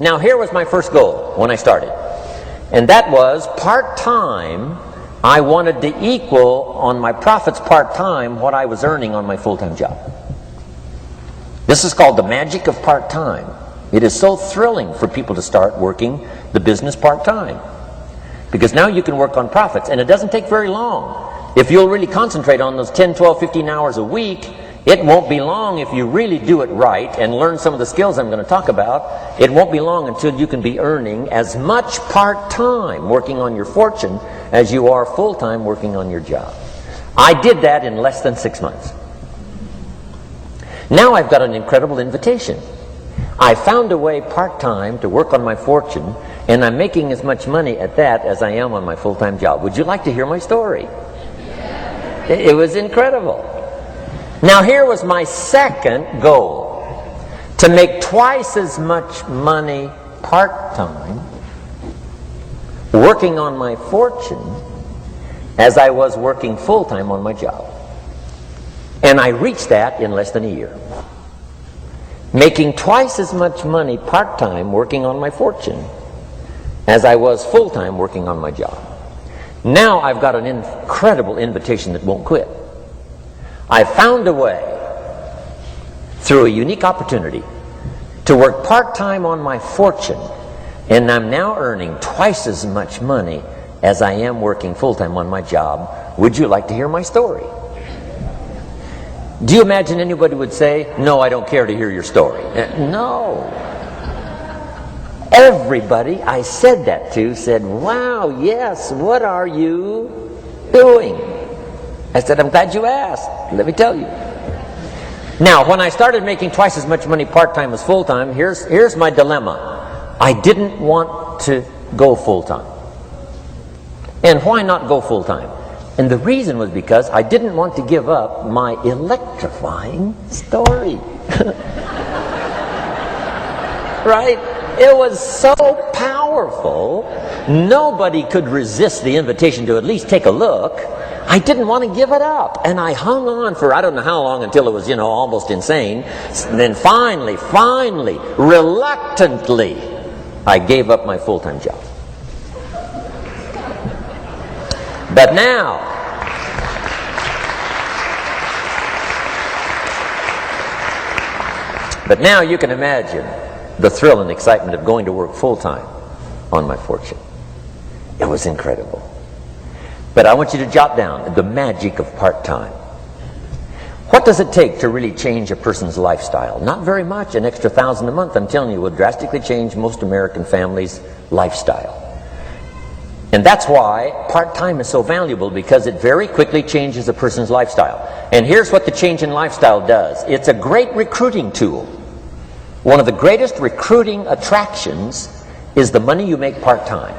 Now here was my first goal when I started, and that was part-time. I wanted to equal on my profits part-time what I was earning on my full-time job. This is called the magic of part-time. It is so thrilling for people to start working the business part-time, because now you can work on profits, and it doesn't take very long. If you'll really concentrate on those 10, 12, 15 hours a week, it won't be long if you really do it right and learn some of the skills I'm going to talk about. It won't be long until you can be earning as much part-time working on your fortune as you are full-time working on your job. I did that in less than 6 months. Now I've got an incredible invitation. I found a way part-time to work on my fortune, and I'm making as much money at that as I am on my full-time job. Would you like to hear my story? It was incredible. Now here was my second goal, to make twice as much money part-time working on my fortune as I was working full-time on my job. And I reached that in less than a year. Making twice as much money part-time working on my fortune as I was full-time working on my job. Now I've got an incredible invitation that won't quit. I found a way, through a unique opportunity, to work part-time on my fortune, and I'm now earning twice as much money as I am working full-time on my job. Would you like to hear my story? Do you imagine anybody would say, "No, I don't care to hear your story"? No. Everybody I said that to said, "Wow, yes, what are you doing?" I said, "I'm glad you asked. Let me tell you." Now, when I started making twice as much money part-time as full-time, here's my dilemma. I didn't want to go full-time. And why not go full-time? And the reason was because I didn't want to give up my electrifying story. Right? It was so powerful, nobody could resist the invitation to at least take a look. I didn't want to give it up, and I hung on for I don't know how long until it was, almost insane. And then finally, reluctantly, I gave up my full-time job. But now you can imagine the thrill and excitement of going to work full-time on my fortune. It was incredible. But I want you to jot down the magic of part-time. What does it take to really change a person's lifestyle? Not very much. An extra $1,000 a month, I'm telling you, will drastically change most American families' lifestyle. And that's why part-time is so valuable, because it very quickly changes a person's lifestyle. And here's what the change in lifestyle does. It's a great recruiting tool. One of the greatest recruiting attractions is the money you make part-time.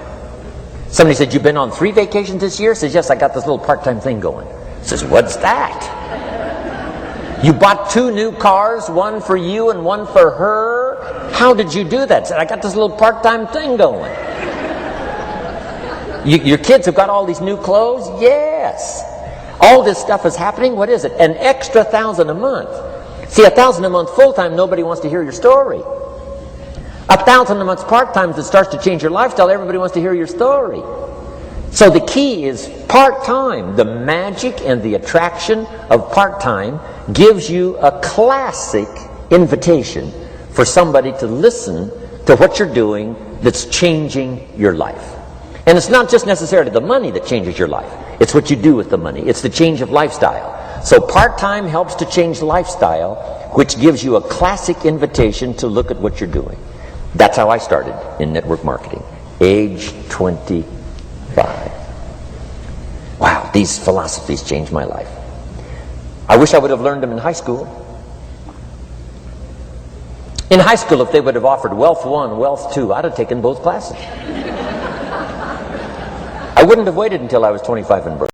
Somebody said, "You've been on 3 vacations this year?" Says, "Yes, I got this little part-time thing going." Says, "What's that?" "You bought 2 new cars, one for you and one for her. How did you do that?" Said, "I got this little part-time thing going." Your kids have got all these new clothes? Yes. All this stuff is happening. What is it? An extra $1,000 a month. See, $1,000 a month full-time, nobody wants to hear your story. $1,000 a month part-time that starts to change your lifestyle, everybody wants to hear your story. So the key is part-time. The magic and the attraction of part-time gives you a classic invitation for somebody to listen to what you're doing that's changing your life. And it's not just necessarily the money that changes your life. It's what you do with the money. It's the change of lifestyle. So part-time helps to change lifestyle, which gives you a classic invitation to look at what you're doing. That's how I started in network marketing, age 25. Wow, these philosophies changed my life. I wish I would have learned them in high school. In high school, if they would have offered Wealth 1, Wealth 2, I'd have taken both classes. I wouldn't have waited until I was 25 and broke.